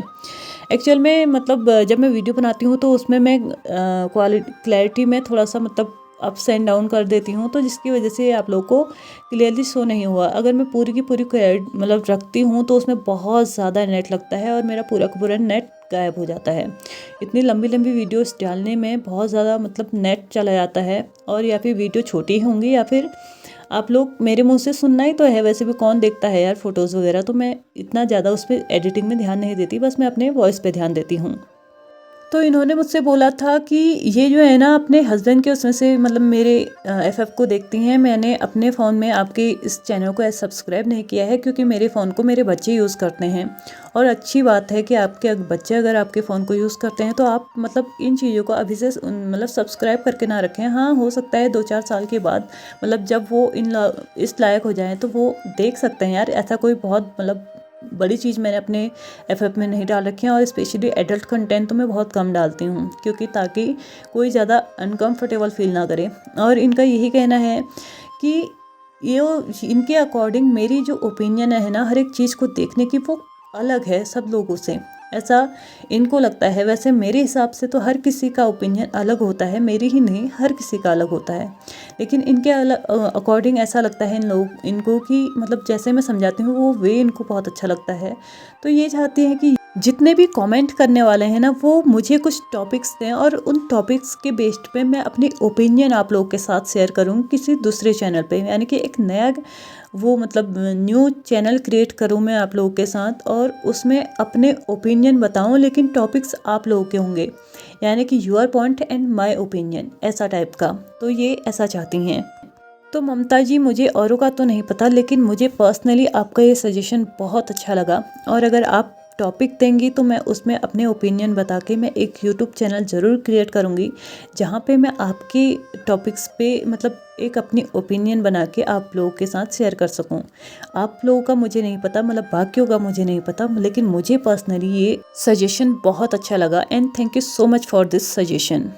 एक्चुअल में मतलब जब मैं वीडियो बनाती हूँ तो उसमें मैं क्लैरिटी में थोड़ा सा मतलब अप्स एंड डाउन कर देती हूँ, तो जिसकी वजह से आप लोगों को क्लियरली शो नहीं हुआ। अगर मैं पूरी की पूरी मतलब रखती हूँ तो उसमें बहुत ज़्यादा नेट लगता है और मेरा पूरा का पूरा नेट गायब हो जाता है। इतनी लंबी लंबी वीडियोस डालने में बहुत ज़्यादा मतलब नेट चला जाता है, और या फिर वीडियो छोटी होंगी या फिर आप लोग मेरे मुंह से सुनना ही तो है। वैसे भी कौन देखता है यार फ़ोटोज़ वगैरह, तो मैं इतना ज़्यादा उस पर एडिटिंग में ध्यान नहीं देती, बस मैं अपने वॉइस पे ध्यान देती हूँ। तो इन्होंने मुझसे बोला था कि ये जो है ना अपने हस्बैंड के उसमें से मतलब मेरे FF को देखती हैं। मैंने अपने फ़ोन में आपके इस चैनल को सब्सक्राइब नहीं किया है, क्योंकि मेरे फ़ोन को मेरे बच्चे यूज़ करते हैं। और अच्छी बात है कि आपके बच्चे अगर आपके फ़ोन को यूज़ करते हैं तो आप मतलब इन चीज़ों को अभी से मतलब सब्सक्राइब करके ना रखें। हाँ, हो सकता है 2-4 साल के बाद मतलब जब वो इस लायक हो जाएँ तो वो देख सकते हैं यार। ऐसा कोई बहुत मतलब बड़ी चीज़ मैंने अपने FF में नहीं डाल रखी है, और स्पेशली एडल्ट कंटेंट तो मैं बहुत कम डालती हूँ, क्योंकि ताकि कोई ज़्यादा अनकंफर्टेबल फील ना करे। और इनका यही कहना है कि ये इनके अकॉर्डिंग मेरी जो ओपिनियन है ना हर एक चीज़ को देखने की, वो अलग है सब लोगों से, ऐसा इनको लगता है। वैसे मेरे हिसाब से तो हर किसी का ओपिनियन अलग होता है, मेरी ही नहीं हर किसी का अलग होता है, लेकिन इनके अकॉर्डिंग ऐसा लगता है इनको कि मतलब जैसे मैं समझाती हूँ वो वे इनको बहुत अच्छा लगता है। तो ये चाहती हैं कि जितने भी कमेंट करने वाले हैं ना वो मुझे कुछ टॉपिक्स दें, और उन टॉपिक्स के बेस्ड पे मैं अपनी ओपिनियन आप लोगों के साथ शेयर करूँ किसी दूसरे चैनल पे, यानी कि एक नया वो मतलब न्यू चैनल क्रिएट करूँ मैं आप लोगों के साथ, और उसमें अपने ओपिनियन बताऊँ, लेकिन टॉपिक्स आप लोगों के होंगे, यानी कि your point and my opinion, ऐसा टाइप का। तो ये ऐसा चाहती हैं। तो ममता जी, मुझे औरों का तो नहीं पता, लेकिन मुझे पर्सनली आपका ये सजेशन बहुत अच्छा लगा। और अगर आप टॉपिक देंगी तो मैं उसमें अपने ओपिनियन बता के मैं एक यूट्यूब चैनल ज़रूर क्रिएट करूँगी, जहाँ पे मैं आपकी टॉपिक्स पे मतलब एक अपनी ओपिनियन बना के आप लोगों के साथ शेयर कर सकूँ। आप लोगों का मुझे नहीं पता, मतलब बाकियों का मुझे नहीं पता, लेकिन मुझे पर्सनली ये सजेशन बहुत अच्छा लगा and thank you so much for this suggestion.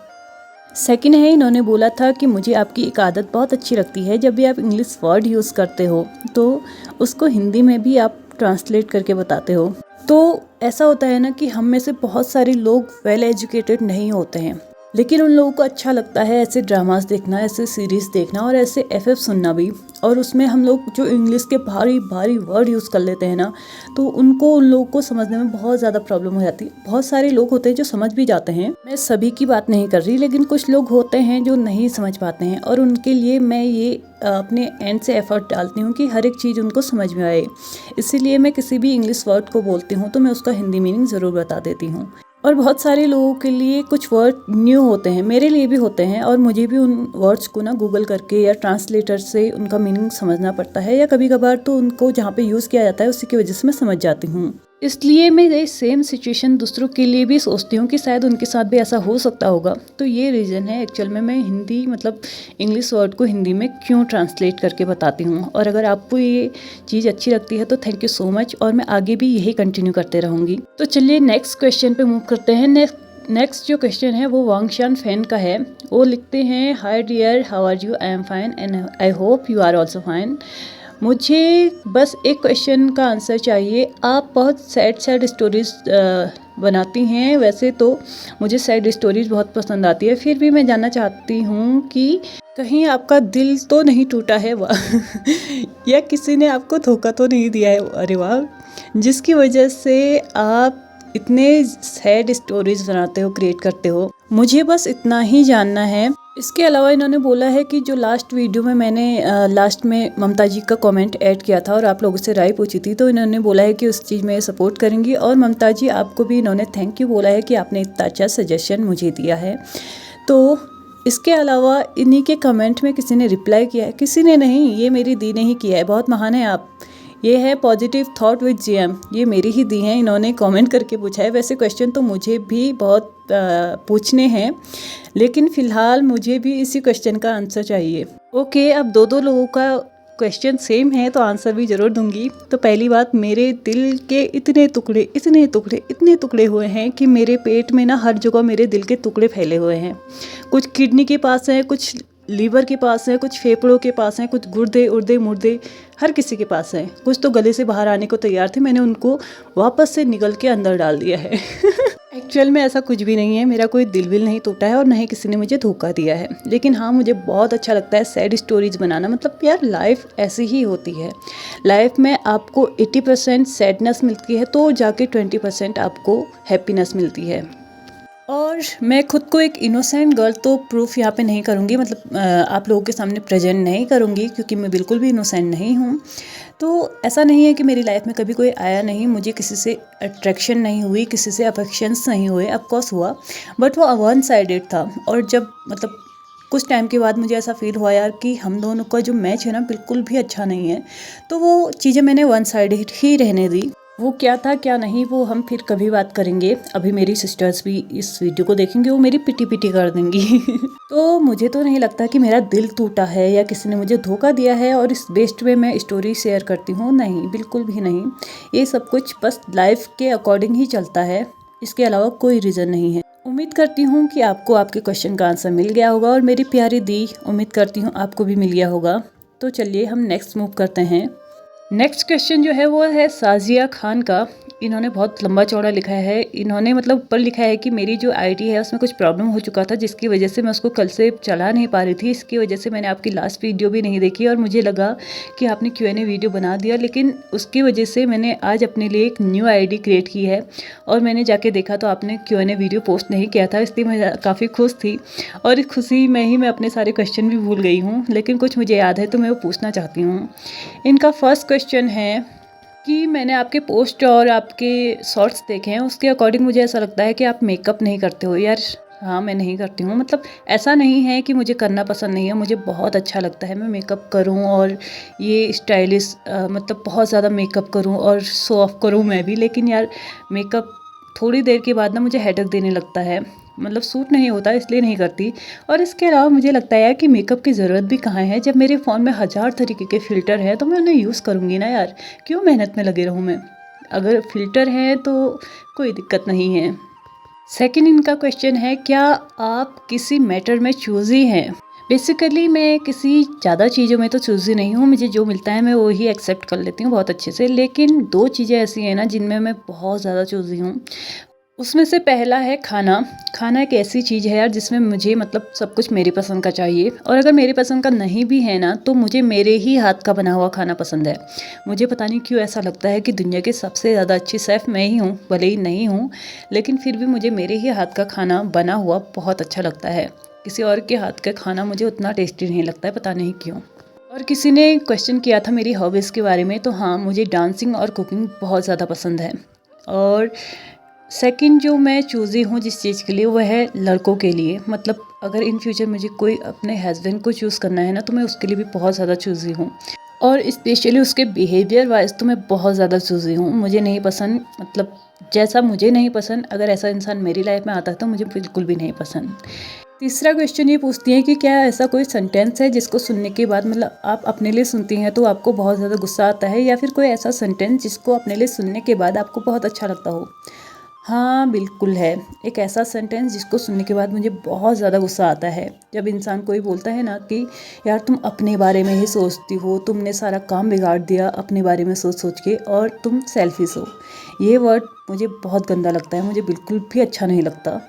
Second है, इन्होंने बोला था कि मुझे आपकी एक आदत बहुत अच्छी लगती है, जब भी आप इंग्लिश वर्ड यूज़ करते हो तो उसको हिंदी में भी आप ट्रांसलेट करके बताते हो। तो ऐसा होता है ना कि हम में से बहुत सारे लोग वेल एजुकेटेड नहीं होते हैं, लेकिन उन लोगों को अच्छा लगता है ऐसे ड्रामास देखना, ऐसे सीरीज़ देखना और ऐसे एफएफ सुनना भी। और उसमें हम लोग जो इंग्लिश के भारी भारी वर्ड यूज़ कर लेते हैं ना, तो उन लोगों को समझने में बहुत ज़्यादा प्रॉब्लम हो जाती है। बहुत सारे लोग होते हैं जो समझ भी जाते हैं, मैं सभी की बात नहीं कर रही, लेकिन कुछ लोग होते हैं जो नहीं समझ पाते हैं, और उनके लिए मैं ये अपने एंड से एफर्ट डालती हूँ कि हर एक चीज़ उनको समझ में आए। इसीलिए मैं किसी भी इंग्लिश वर्ड को बोलती हूँ तो मैं उसका हिंदी मीनिंग ज़रूर बता देती हूँ। और बहुत सारे लोगों के लिए कुछ वर्ड न्यू होते हैं, मेरे लिए भी होते हैं, और मुझे भी उन वर्ड्स को ना गूगल करके या ट्रांसलेटर से उनका मीनिंग समझना पड़ता है, या कभी कभार तो उनको जहाँ पे यूज़ किया जाता है उसी की वजह से मैं समझ जाती हूँ। इसलिए मैं ये सेम सिचुएशन दूसरों के लिए भी सोचती हूँ कि शायद उनके साथ भी ऐसा हो सकता होगा। तो ये रीज़न है एक्चुअल में मैं हिंदी मतलब इंग्लिश वर्ड को हिंदी में क्यों ट्रांसलेट करके बताती हूँ। और अगर आपको ये चीज़ अच्छी लगती है तो थैंक यू सो मच, और मैं आगे भी यही कंटिन्यू करते रहूँगी। तो चलिए नेक्स्ट क्वेश्चन पे मूव करते हैं। नेक्स्ट जो क्वेश्चन है वो वांगशान फैन का है। वो लिखते हैं, hi dear, how are you, I am fine and I hope you are also fine. मुझे बस एक क्वेश्चन का आंसर चाहिए। आप बहुत सैड स्टोरीज बनाती हैं, वैसे तो मुझे सैड स्टोरीज बहुत पसंद आती है, फिर भी मैं जानना चाहती हूँ कि कहीं आपका दिल तो नहीं टूटा है या किसी ने आपको धोखा तो नहीं दिया है, अरे वाह, जिसकी वजह से आप इतने सैड स्टोरीज बनाते हो, क्रिएट करते हो। मुझे बस इतना ही जानना है। इसके अलावा इन्होंने बोला है कि जो लास्ट वीडियो में मैंने लास्ट में ममता जी का कमेंट ऐड किया था और आप लोगों से राय पूछी थी, तो इन्होंने बोला है कि उस चीज़ में सपोर्ट करेंगी। और ममता जी, आपको भी इन्होंने थैंक यू बोला है कि आपने इतना अच्छा सजेशन मुझे दिया है। तो इसके अलावा इन्हीं के कमेंट में किसी ने रिप्लाई किया है, किसी ने नहीं, ये मेरी दी ने ही किया है, बहुत महान है आप। ये है पॉजिटिव थॉट विद जीएम, ये मेरी ही दी हैं, इन्होंने कमेंट करके पूछा है। वैसे क्वेश्चन तो मुझे भी बहुत पूछने हैं, लेकिन फ़िलहाल मुझे भी इसी क्वेश्चन का आंसर चाहिए। ओके, अब दो लोगों का क्वेश्चन सेम है तो आंसर भी ज़रूर दूंगी। तो पहली बात, मेरे दिल के इतने टुकड़े हुए हैं कि मेरे पेट में ना हर जगह मेरे दिल के टुकड़े फैले हुए हैं। कुछ किडनी के पास हैं, कुछ लीवर के पास है, कुछ फेफड़ों के पास हैं, कुछ गुर्दे उर्दे मुर्दे हर किसी के पास हैं। कुछ तो गले से बाहर आने को तैयार थे, मैंने उनको वापस से निकल के अंदर डाल दिया है। एक्चुअल में ऐसा कुछ भी नहीं है, मेरा कोई दिल विल नहीं टूटा है और न ही किसी ने मुझे धोखा दिया है। लेकिन हाँ, मुझे बहुत अच्छा लगता है सैड स्टोरीज बनाना। मतलब यार, लाइफ ऐसी ही होती है। लाइफ में आपको 80% सैडनेस मिलती है तो जाके 20% आपको हैप्पीनेस मिलती है। और मैं खुद को एक इनोसेंट गर्ल तो प्रूफ यहाँ पे नहीं करूँगी, मतलब आप लोगों के सामने प्रेजेंट नहीं करूँगी, क्योंकि मैं बिल्कुल भी इनोसेंट नहीं हूँ। तो ऐसा नहीं है कि मेरी लाइफ में कभी कोई आया नहीं, मुझे किसी से अट्रैक्शन नहीं हुई, किसी से अफेक्शंस नहीं हुए। ऑफकोर्स हुआ, बट वो वन साइडेड था। और जब मतलब कुछ टाइम के बाद मुझे ऐसा फील हुआ यार कि हम दोनों का जो मैच है ना बिल्कुल भी अच्छा नहीं है, तो वो चीज़ें मैंने वन साइडेड ही रहने दी। वो क्या था क्या नहीं वो हम फिर कभी बात करेंगे। अभी मेरी सिस्टर्स भी इस वीडियो को देखेंगे, वो मेरी पिटी पिटी कर देंगी। तो मुझे तो नहीं लगता कि मेरा दिल टूटा है या किसी ने मुझे धोखा दिया है और इस बेस्ट वे में स्टोरी शेयर करती हूँ, नहीं, बिल्कुल भी नहीं। ये सब कुछ बस लाइफ के अकॉर्डिंग ही चलता है, इसके अलावा कोई रीज़न नहीं है। उम्मीद करती हूँ कि आपको आपके क्वेश्चन का आंसर मिल गया होगा, और मेरी प्यारी दी, उम्मीद करती हूँ आपको भी मिल गया होगा। तो चलिए हम नेक्स्ट मूव करते हैं। नेक्स्ट क्वेश्चन जो है वो है साजिया खान का। इन्होंने बहुत लंबा चौड़ा लिखा है। इन्होंने मतलब ऊपर लिखा है कि मेरी जो आईडी है उसमें कुछ प्रॉब्लम हो चुका था, जिसकी वजह से मैं उसको कल से चला नहीं पा रही थी। इसकी वजह से मैंने आपकी लास्ट वीडियो भी नहीं देखी और मुझे लगा कि आपने Q&A वीडियो बना दिया, लेकिन उसकी वजह से मैंने आज अपने लिए एक न्यू आईडी क्रिएट की है और मैंने जाके देखा तो आपने Q&A वीडियो पोस्ट नहीं किया था, इसलिए मैं काफ़ी खुश थी। और इस खुशी में ही मैं अपने सारे क्वेश्चन भी भूल गई हूँ, लेकिन कुछ मुझे याद है तो मैं वो पूछना चाहती हूँ। इनका फर्स्ट क्वेश्चन है कि मैंने आपके पोस्ट और आपके शॉर्ट्स देखे हैं, उसके अकॉर्डिंग मुझे ऐसा लगता है कि आप मेकअप नहीं करते हो। यार हाँ, मैं नहीं करती हूँ, मतलब ऐसा नहीं है कि मुझे करना पसंद नहीं है, मुझे बहुत अच्छा लगता है मैं मेकअप करूँ और ये स्टाइलिश मतलब बहुत ज़्यादा मेकअप करूँ और शो ऑफ करूँ मैं भी। लेकिन यार मेकअप थोड़ी देर के बाद ना मुझे हेडेक देने लगता है, मतलब सूट नहीं होता, इसलिए नहीं करती। और इसके अलावा मुझे लगता है यार कि मेकअप की ज़रूरत भी कहाँ है, जब मेरे फ़ोन में हज़ार तरीके के फ़िल्टर हैं तो मैं उन्हें यूज़ करूँगी ना यार, क्यों मेहनत में लगे रहूँ मैं। अगर फ़िल्टर हैं तो कोई दिक्कत नहीं है। सेकंड इनका क्वेश्चन है, क्या आप किसी मैटर में चूज़ी हैं? बेसिकली मैं किसी ज़्यादा चीज़ों में तो चूज़ी नहीं हूँ, मुझे जो मिलता है मैं वो ही एक्सेप्ट कर लेती हूँ बहुत अच्छे से। लेकिन 2 चीज़ें ऐसी हैं ना जिनमें मैं बहुत ज़्यादा चूज़ी हूँ। उसमें से पहला है खाना। खाना एक ऐसी चीज़ है यार जिसमें मुझे मतलब सब कुछ मेरी पसंद का चाहिए, और अगर मेरी पसंद का नहीं भी है ना तो मुझे मेरे ही हाथ का बना हुआ खाना पसंद है। मुझे पता नहीं क्यों ऐसा लगता है कि दुनिया के सबसे ज़्यादा अच्छी शेफ़ मैं ही हूँ, भले ही नहीं हूँ, लेकिन फिर भी मुझे मेरे ही हाथ का खाना बना हुआ बहुत अच्छा लगता है। किसी और के हाथ का खाना मुझे उतना टेस्टी नहीं लगता है, पता नहीं क्यों। और किसी ने क्वेश्चन किया था मेरी हॉबीज़ के बारे में, तो हाँ, मुझे डांसिंग और कुकिंग बहुत ज़्यादा पसंद है। और सेकंड जो मैं चूज़ी हूँ जिस चीज़ के लिए, वो है लड़कों के लिए। मतलब अगर इन फ्यूचर मुझे कोई अपने हस्बैंड को चूज़ करना है ना तो मैं उसके लिए भी बहुत ज़्यादा चूज़ी हूँ, और स्पेशली उसके बिहेवियर वाइज तो मैं बहुत ज़्यादा चूज़ी हूँ। मुझे नहीं पसंद, मतलब जैसा मुझे नहीं पसंद अगर ऐसा इंसान मेरी लाइफ में आता है तो मुझे बिल्कुल भी नहीं पसंद। तीसरा क्वेश्चन ये पूछती है कि क्या ऐसा कोई सेंटेंस है जिसको सुनने के बाद, मतलब आप अपने लिए सुनती हैं तो आपको बहुत ज़्यादा गुस्सा आता है, या फिर कोई ऐसा सेंटेंस जिसको अपने लिए सुनने के बाद आपको बहुत अच्छा लगता हो? हाँ, बिल्कुल है। एक ऐसा सेंटेंस जिसको सुनने के बाद मुझे बहुत ज़्यादा गुस्सा आता है। जब इंसान कोई बोलता है ना कि यार तुम अपने बारे में ही सोचती हो, तुमने सारा काम बिगाड़ दिया अपने बारे में सोच-सोच के, और तुम सेल्फिश हो। ये वर्ड मुझे बहुत गंदा लगता है, मुझे बिल्कुल भी अच्छा नहीं लगता।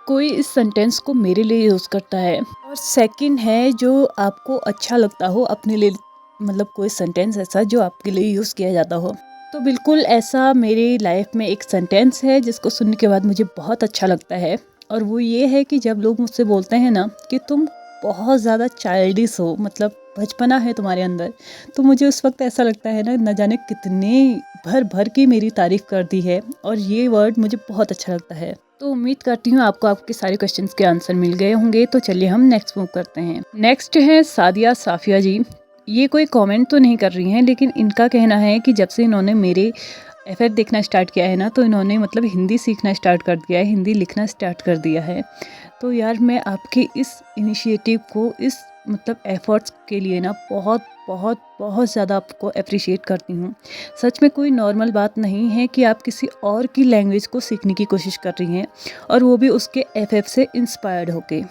कोई इस सेंटेंस को मेरे लिए यूज़ करता है। और सेकंड है, जो आपको अच्छा लगता हो अपने लिए, मतलब कोई सेंटेंस ऐसा जो आपके लिए यूज़ किया जाता हो। तो बिल्कुल ऐसा मेरी लाइफ में एक सेंटेंस है जिसको सुनने के बाद मुझे बहुत अच्छा लगता है, और वो ये है कि जब लोग मुझसे बोलते हैं ना कि तुम बहुत ज़्यादा चाइल्डिश हो, मतलब बचपना है तुम्हारे अंदर, तो मुझे उस वक्त ऐसा लगता है ना, न जाने कितने भर भर के मेरी तारीफ़ कर दी है, और ये वर्ड मुझे बहुत अच्छा लगता है। तो उम्मीद करती हूँ आपको आपके सारे क्वेश्चंस के आंसर मिल गए होंगे। तो चलिए हम नेक्स्ट मूव करते हैं। नेक्स्ट है सादिया साफिया जी। ये कोई कमेंट तो नहीं कर रही हैं, लेकिन इनका कहना है कि जब से इन्होंने मेरे एफएफ देखना स्टार्ट किया है ना, तो इन्होंने मतलब हिंदी सीखना स्टार्ट कर दिया है, हिंदी लिखना स्टार्ट कर दिया है। तो यार मैं आपके इस इनिशिएटिव को, इस मतलब एफ़र्ट्स के लिए ना बहुत बहुत बहुत ज़्यादा आपको अप्रिशिएट करती हूँ। सच में कोई नॉर्मल बात नहीं है कि आप किसी और की लैंग्वेज को सीखने की कोशिश कर रही हैं, और वो भी उसके एफएफ से इंस्पायर्ड होके।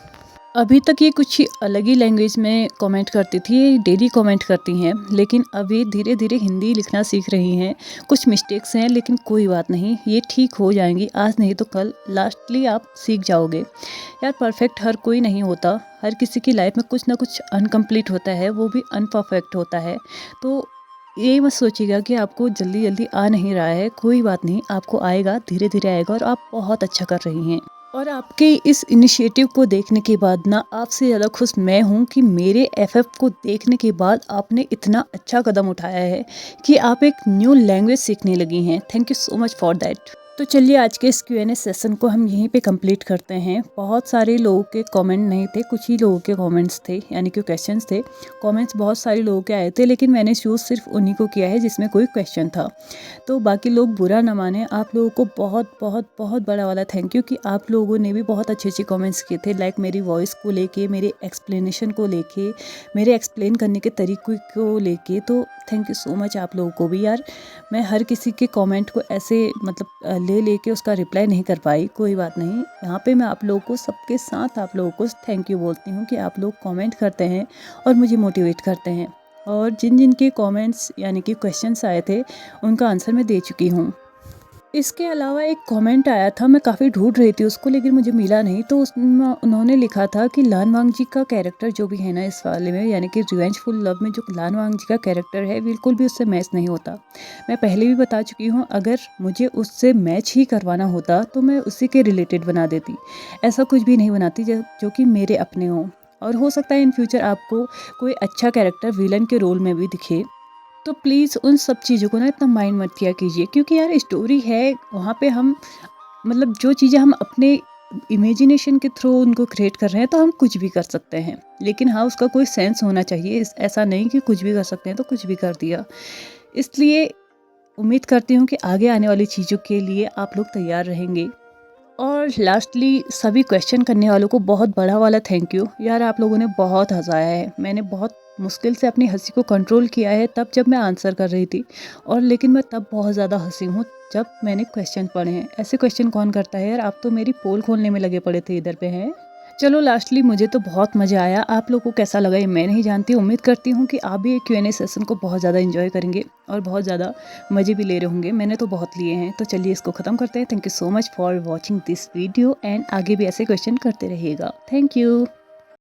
अभी तक ये कुछ ही अलग ही लैंग्वेज में कमेंट करती थी, ये डेली कमेंट करती हैं, लेकिन अभी धीरे धीरे हिंदी लिखना सीख रही हैं। कुछ मिस्टेक्स हैं लेकिन कोई बात नहीं, ये ठीक हो जाएंगी, आज नहीं तो कल लास्टली आप सीख जाओगे। यार परफेक्ट हर कोई नहीं होता, हर किसी की लाइफ में कुछ ना कुछ अनकम्प्लीट होता है, वो भी अनपरफेक्ट होता है। तो ये मत सोचिएगा कि आपको जल्दी जल्दी आ नहीं रहा है, कोई बात नहीं, आपको आएगा, धीरे धीरे आएगा, और आप बहुत अच्छा कर रही हैं। और आपके इस इनिशिएटिव को देखने के बाद ना आपसे ज़्यादा खुश मैं हूँ कि मेरे एफएफ को देखने के बाद आपने इतना अच्छा कदम उठाया है कि आप एक न्यू लैंग्वेज सीखने लगी हैं। Thank you so much for that. तो चलिए आज के इस Q&A सेशन को हम यहीं पे कंप्लीट करते हैं। बहुत सारे लोगों के कमेंट नहीं थे, कुछ ही लोगों के कमेंट्स थे, यानी कि क्वेश्चंस थे। कमेंट्स बहुत सारे लोगों के आए थे, लेकिन मैंने चूज़ सिर्फ उन्हीं को किया है जिसमें कोई क्वेश्चन था। तो बाकी लोग बुरा ना माने, आप लोगों को बहुत बहुत बहुत बड़ा वाला थैंक यू कि आप लोगों ने भी बहुत अच्छे अच्छे कमेंट्स किए थे, लाइक मेरी वॉइस को लेके, मेरे एक्सप्लेनेशन को लेके, मेरे एक्सप्लेन करने के तरीक़े को लेके। तो थैंक यू सो मच आप लोगों को भी। यार मैं हर किसी के कमेंट को ऐसे मतलब लेके उसका रिप्लाई नहीं कर पाई, कोई बात नहीं। यहाँ पे मैं आप लोगों को, सबके साथ आप लोगों को थैंक यू बोलती हूँ कि आप लोग कमेंट करते हैं और मुझे मोटिवेट करते हैं। और जिन जिन के कमेंट्स यानी कि क्वेश्चंस आए थे उनका आंसर मैं दे चुकी हूँ। इसके अलावा एक कमेंट आया था, मैं काफ़ी ढूंढ रही थी उसको लेकिन मुझे मिला नहीं। तो उसमें उन्होंने लिखा था कि लान वांग जी का कैरेक्टर जो भी है ना इस वाले में, यानी कि रिवेंजफुल लव में जो लान वांग जी का कैरेक्टर है बिल्कुल भी उससे मैच नहीं होता। मैं पहले भी बता चुकी हूँ, अगर मुझे उससे मैच ही करवाना होता तो मैं उसी के रिलेटेड बना देती, ऐसा कुछ भी नहीं बनाती जो कि मेरे अपने हों। और हो सकता है इन फ्यूचर आपको कोई अच्छा कैरेक्टर विलन के रोल में भी दिखे, तो प्लीज़ उन सब चीज़ों को ना इतना माइंड मत किया कीजिए, क्योंकि यार स्टोरी है, वहाँ पे हम मतलब जो चीज़ें हम अपने इमेजिनेशन के थ्रू उनको क्रिएट कर रहे हैं तो हम कुछ भी कर सकते हैं, लेकिन हाँ उसका कोई सेंस होना चाहिए। ऐसा नहीं कि कुछ भी कर सकते हैं तो कुछ भी कर दिया। इसलिए उम्मीद करती हूँ कि आगे आने वाली चीज़ों के लिए आप लोग तैयार रहेंगे। और लास्टली सभी क्वेश्चन करने वालों को बहुत बड़ा वाला थैंक यू यार, आप लोगों ने बहुत हंसाया है। मैंने बहुत मुश्किल से अपनी हंसी को कंट्रोल किया है तब जब मैं आंसर कर रही थी, और लेकिन मैं तब बहुत ज़्यादा हंसी हूँ जब मैंने क्वेश्चन पढ़े हैं। ऐसे क्वेश्चन कौन करता है यार, आप तो मेरी पोल खोलने में लगे पड़े थे इधर पे हैं। चलो लास्टली मुझे तो बहुत मज़ा आया, आप लोगों को कैसा लगा ये मैं नहीं जानती। उम्मीद करती हूँ कि आप भी Q&A सेशन को बहुत ज़्यादा एंजॉय करेंगे और बहुत ज़्यादा मज़े भी ले रहे होंगे। मैंने तो बहुत लिए हैं। तो चलिए इसको ख़त्म करते हैं। Thank you so much for watching this video and आगे भी ऐसे क्वेश्चन करते रहिएगा। Thank you.